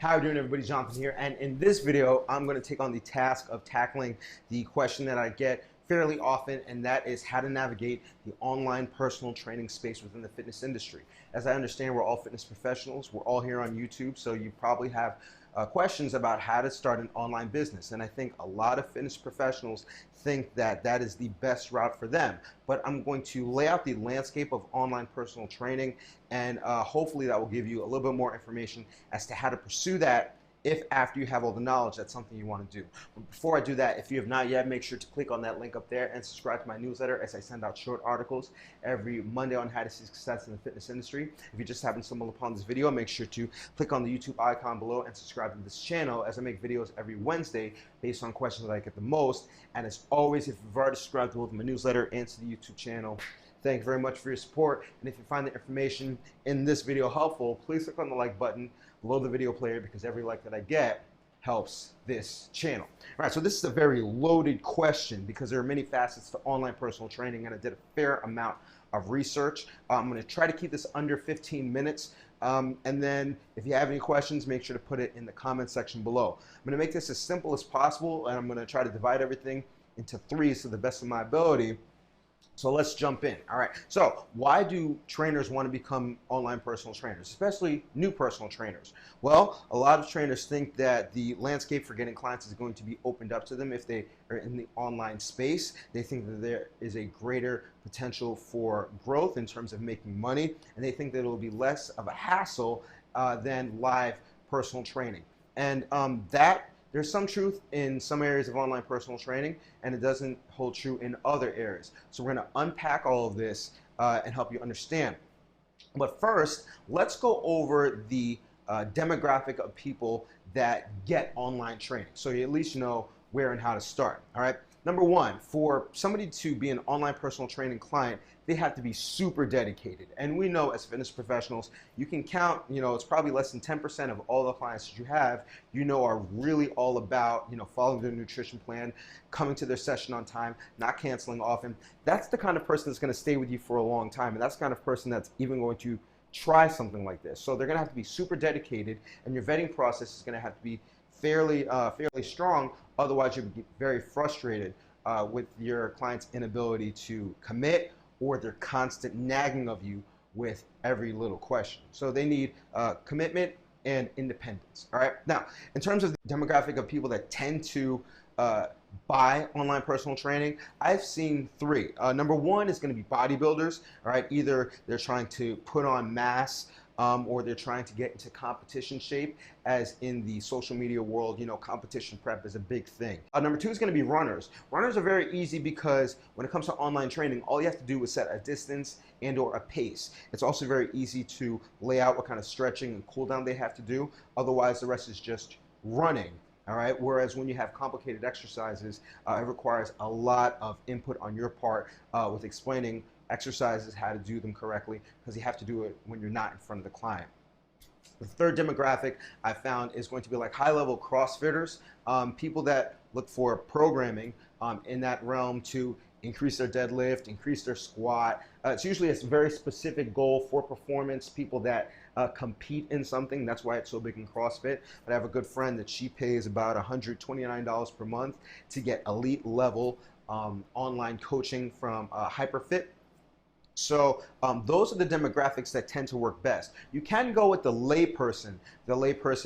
How are you doing, everybody? Jonathan here, and in this video I'm going to take on the task of tackling the question that I get fairly often, and that is how to navigate the online personal training space within the fitness industry. As I understand, we're all fitness professionals, we're all here on YouTube, so you probably have questions about how to start an online business, and I think a lot of fitness professionals think that that is the best route for them. But I'm going to lay out the landscape of online personal training, and hopefully that will give you a little bit more information as to how to pursue that if after you have all the knowledge, that's something you want to do. But before I do that, if you have not yet, make sure to click on that link up there and subscribe to my newsletter, as I send out short articles every Monday on how to see success in the fitness industry. If you just happen to stumble upon this video, make sure to click on the YouTube icon below and subscribe to this channel, as I make videos every Wednesday based on questions that I get the most. And as always, if you've already subscribed to both my newsletter and to the YouTube channel, thank you very much for your support. And if you find the information in this video helpful, please click on the like button below the video player, because every like that I get helps this channel. All right, so this is a very loaded question because there are many facets to online personal training, and I did a fair amount of research. I'm going to try to keep this under 15 minutes. And then if you have any questions, make sure to put it in the comment section below. I'm going to make this as simple as possible, and I'm going to try to divide everything into threes to the best of my ability. So let's jump in. All right. So why do trainers want to become online personal trainers, especially new personal trainers? Well, a lot of trainers think that the landscape for getting clients is going to be opened up to them if they are in the online space. They think that there is a greater potential for growth in terms of making money, and they think that it will be less of a hassle than live personal training. And there's some truth in some areas of online personal training, and it doesn't hold true in other areas. So we're going to unpack all of this and help you understand. But first, let's go over the demographic of people that get online training, so you at least know where and how to start. All right. Number one, for somebody to be an online personal training client, they have to be super dedicated. And we know as fitness professionals, you can count, it's probably less than 10% of all the clients that you have, are really all about, following their nutrition plan, coming to their session on time, not canceling often. That's the kind of person that's going to stay with you for a long time. And that's the kind of person that's even going to try something like this. So they're going to have to be super dedicated, and your vetting process is going to have to be fairly strong. Otherwise, you'll be very frustrated with your client's inability to commit, or their constant nagging of you with every little question. So they need commitment and independence. All right. Now, in terms of the demographic of people that tend to buy online personal training, I've seen three. Number one is going to be bodybuilders. All right. Either they're trying to put on mass, or they're trying to get into competition shape, as in the social media world, competition prep is a big thing. Number two is going to be runners. Runners are very easy because when it comes to online training, all you have to do is set a distance and or a pace. It's also very easy to lay out what kind of stretching and cool down they have to do. Otherwise, the rest is just running. All right. Whereas when you have complicated exercises, it requires a lot of input on your part with explaining exercises, how to do them correctly, because you have to do it when you're not in front of the client. The third demographic I found is going to be like high-level CrossFitters, people that look for programming in that realm to increase their deadlift, increase their squat. It's usually a very specific goal for performance, people that compete in something. That's why it's so big in CrossFit. But I have a good friend that she pays about $129 per month to get elite level online coaching from HyperFit. So those are the demographics that tend to work best. You can go with the layperson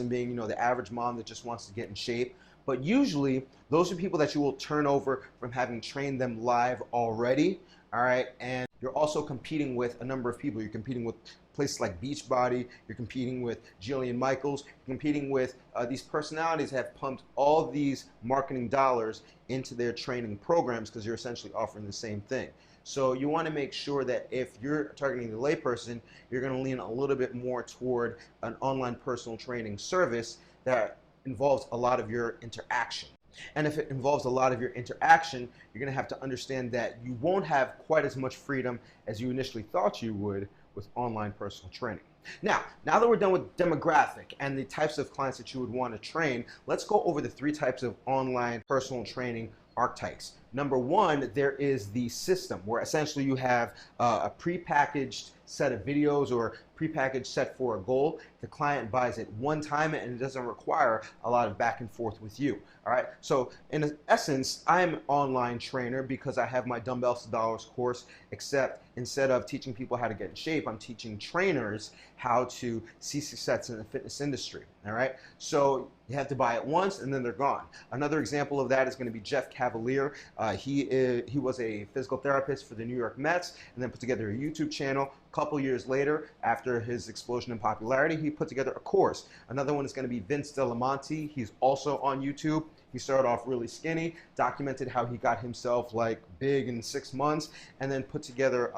being, the average mom that just wants to get in shape. But usually, those are people that you will turn over from having trained them live already. All right. And you're also competing with a number of people. You're competing with places like Beachbody. You're competing with Jillian Michaels. You're competing with these personalities that have pumped all these marketing dollars into their training programs, because you're essentially offering the same thing. So you want to make sure that if you're targeting the layperson, you're going to lean a little bit more toward an online personal training service that involves a lot of your interaction. And if it involves a lot of your interaction, you're going to have to understand that you won't have quite as much freedom as you initially thought you would with online personal training. Now that we're done with demographic and the types of clients that you would want to train, let's go over the three types of online personal training archetypes. Number one, there is the system where essentially you have a prepackaged set of videos or prepackaged set for a goal. The client buys it one time and it doesn't require a lot of back and forth with you. All right. So in essence, I'm an online trainer because I have my Dumbbells to Dollars course, except instead of teaching people how to get in shape, I'm teaching trainers how to see success in the fitness industry. All right. So you have to buy it once and then they're gone. Another example of that is going to be Jeff Cavaliere. He was a physical therapist for the New York Mets and then put together a YouTube channel. A couple years later, after his explosion in popularity, he put together a course. Another one is going to be Vince Delamonte. He's also on YouTube. He started off really skinny, documented how he got himself like big in 6 months, and then put together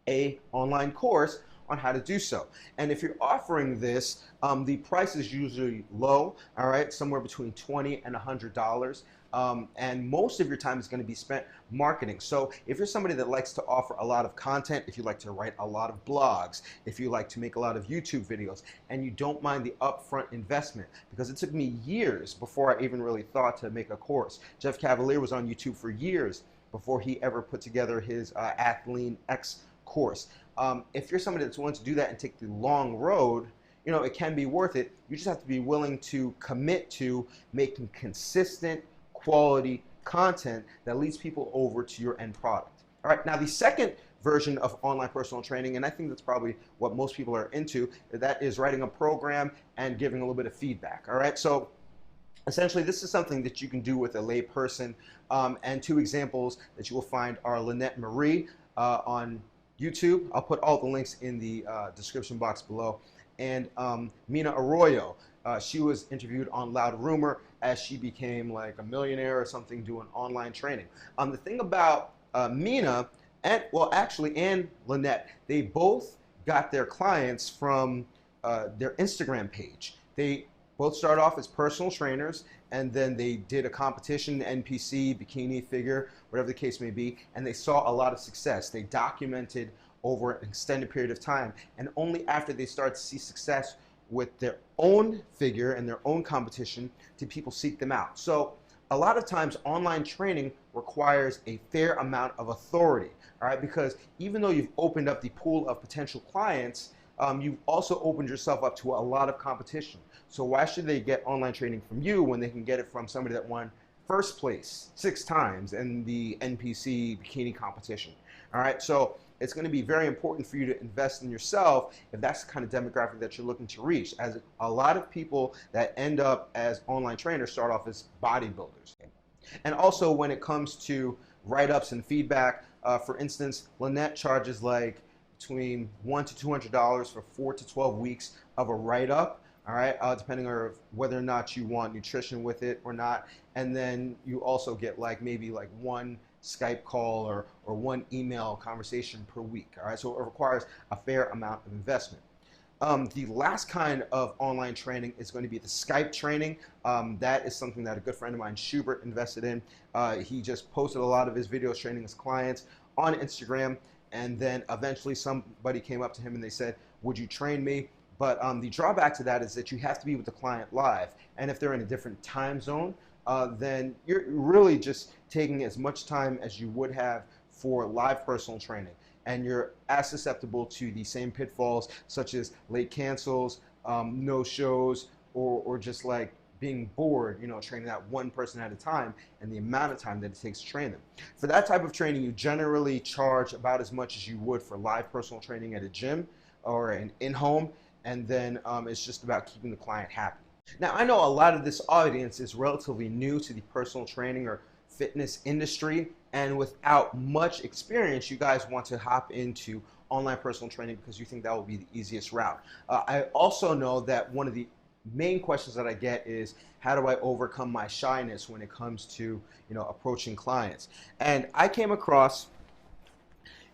a online course on how to do so. And if you're offering this, the price is usually low, all right, somewhere between $20 and $100. And most of your time is going to be spent marketing. So if you're somebody that likes to offer a lot of content, if you like to write a lot of blogs, if you like to make a lot of YouTube videos, and you don't mind the upfront investment, because it took me years before I even really thought to make a course. Jeff Cavaliere was on YouTube for years before he ever put together his Athlean X course. If you're somebody that's willing to do that and take the long road, you know, it can be worth it. You just have to be willing to commit to making consistent, quality content that leads people over to your end product. All right, now the second version of online personal training, and I think that's probably what most people are into, that is writing a program and giving a little bit of feedback. All right, so essentially this is something that you can do with a lay person, and two examples that you will find are Lynette Marie on YouTube. I'll put all the links in the description box below. And Mina Arroyo, she was interviewed on Loud Rumor as she became like a millionaire or something doing online training. The thing about Mina, and Lynette, they both got their clients from their Instagram page. They both started off as personal trainers, and then they did a competition, NPC, bikini, figure, whatever the case may be, and they saw a lot of success. They documented over an extended period of time, and only after they started to see success with their own figure and their own competition did people seek them out. So a lot of times online training requires a fair amount of authority, all right, because even though you've opened up the pool of potential clients, you've also opened yourself up to a lot of competition. So why should they get online training from you when they can get it from somebody that won first place 6 times in the NPC bikini competition? All right, so it's going to be very important for you to invest in yourself if that's the kind of demographic that you're looking to reach, as a lot of people that end up as online trainers start off as bodybuilders. And also when it comes to write-ups and feedback, for instance, Lynette charges like between $100 to $200 for 4 to 12 weeks of a write-up, all right, depending on whether or not you want nutrition with it or not. And then you also get like maybe like one Skype call or one email conversation per week, all right? So it requires a fair amount of investment. The last kind of online training is going to be the Skype training. That is something that a good friend of mine, Schubert, invested in. He just posted a lot of his videos training his clients on Instagram, and then eventually somebody came up to him and they said, would you train me? But the drawback to that is that you have to be with the client live, and if they're in a different time zone, then you're really just taking as much time as you would have for live personal training. And you're as susceptible to the same pitfalls such as late cancels, no shows, or just like being bored, you know, training that one person at a time and the amount of time that it takes to train them. For that type of training, you generally charge about as much as you would for live personal training at a gym or an in-home, and then it's just about keeping the client happy. Now, I know a lot of this audience is relatively new to the personal training or fitness industry, and without much experience, you guys want to hop into online personal training because you think that will be the easiest route. I also know that one of the main questions that I get is, how do I overcome my shyness when it comes to, you know, approaching clients? And I came across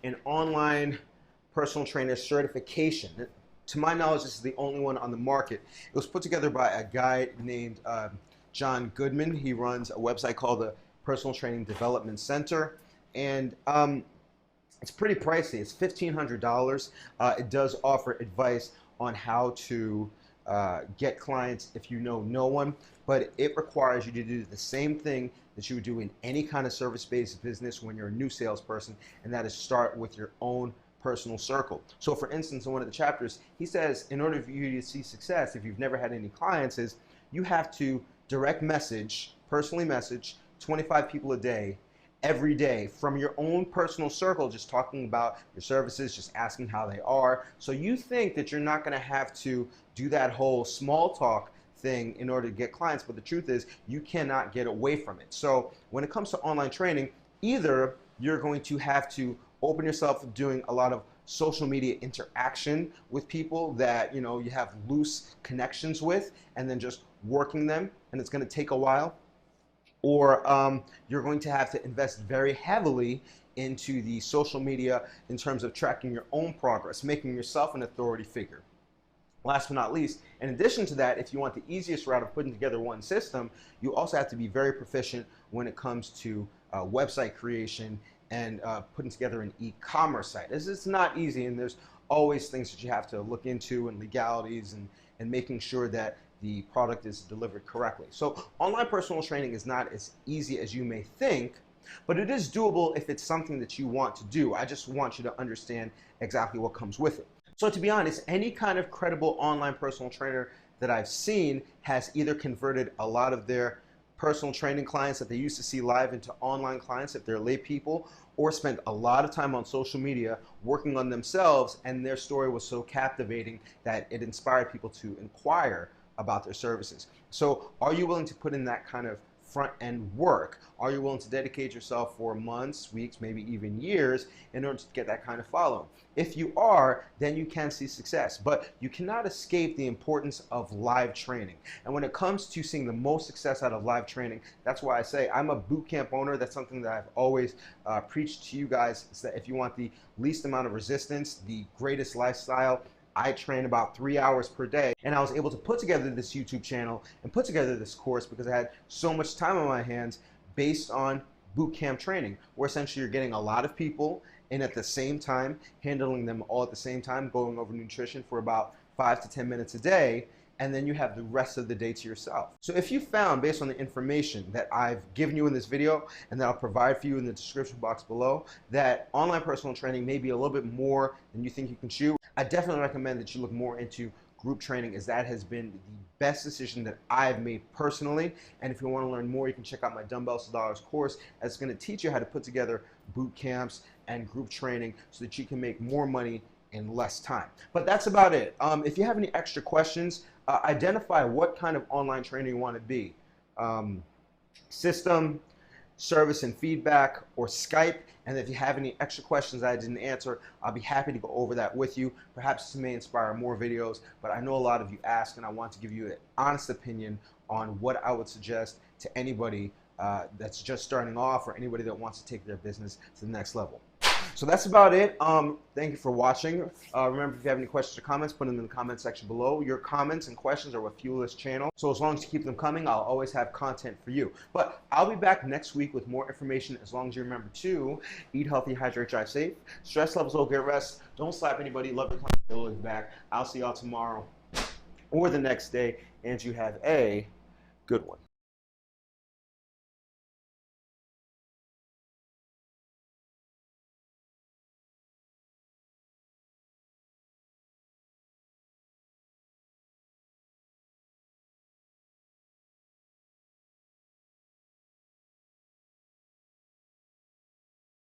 an online personal trainer certification. To my knowledge, this is the only one on the market. It was put together by a guy named John Goodman. He runs a website called the Personal Training Development Center, and it's pretty pricey. It's $1,500. It does offer advice on how to get clients if you know no one, but it requires you to do the same thing that you would do in any kind of service-based business when you're a new salesperson, and that is start with your own personal circle. So for instance, in one of the chapters, he says in order for you to see success, if you've never had any clients, is you have to direct message, personally message 25 people a day, every day, from your own personal circle, just talking about your services, just asking how they are. So you think that you're not going to have to do that whole small talk thing in order to get clients, but the truth is you cannot get away from it. So when it comes to online training, either you're going to have to open yourself to doing a lot of social media interaction with people that you have loose connections with, and then just working them, and it's going to take a while. Or you're going to have to invest very heavily into the social media in terms of tracking your own progress, making yourself an authority figure. Last but not least, in addition to that, if you want the easiest route of putting together one system, you also have to be very proficient when it comes to website creation and putting together an e-commerce site. It's not easy, and there's always things that you have to look into, and legalities, and making sure that the product is delivered correctly. So online personal training is not as easy as you may think, but it is doable if it's something that you want to do. I just want you to understand exactly what comes with it. So to be honest, any kind of credible online personal trainer that I've seen has either converted a lot of their personal training clients that they used to see live into online clients if they're lay people, or spent a lot of time on social media working on themselves, and their story was so captivating that it inspired people to inquire about their services. So are you willing to put in that kind of front end work? Are you willing to dedicate yourself for months, weeks, maybe even years in order to get that kind of following? If you are, then you can see success, but you cannot escape the importance of live training. And when it comes to seeing the most success out of live training, that's why I say I'm a boot camp owner. That's something that I've always preached to you guys, is that if you want the least amount of resistance, the greatest lifestyle, I train about 3 hours per day, and I was able to put together this YouTube channel and put together this course because I had so much time on my hands based on boot camp training, where essentially you're getting a lot of people in at the same time, handling them all at the same time, going over nutrition for about 5 to 10 minutes a day, and then you have the rest of the day to yourself. So if you found, based on the information that I've given you in this video and that I'll provide for you in the description box below, that online personal training may be a little bit more than you think you can chew, I definitely recommend that you look more into group training, as that has been the best decision that I've made personally. And if you want to learn more, you can check out my Dumbbells to Dollars course. That's going to teach you how to put together boot camps and group training so that you can make more money in less time. But that's about it. If you have any extra questions, identify what kind of online trainer you want to be. System, service and feedback, or Skype. And if you have any extra questions I didn't answer, I'll be happy to go over that with you. Perhaps this may inspire more videos, but I know a lot of you ask, and I want to give you an honest opinion on what I would suggest to anybody that's just starting off, or anybody that wants to take their business to the next level. So that's about it. Thank you for watching. Remember, if you have any questions or comments, put them in the comment section below. Your comments and questions are what fuel this channel. So as long as you keep them coming, I'll always have content for you. But I'll be back next week with more information, as long as you remember to eat healthy, hydrate, drive safe. Stress levels low, get rest. Don't slap anybody. Love your client. They'll look back. I'll see y'all tomorrow or the next day, and you have a good one.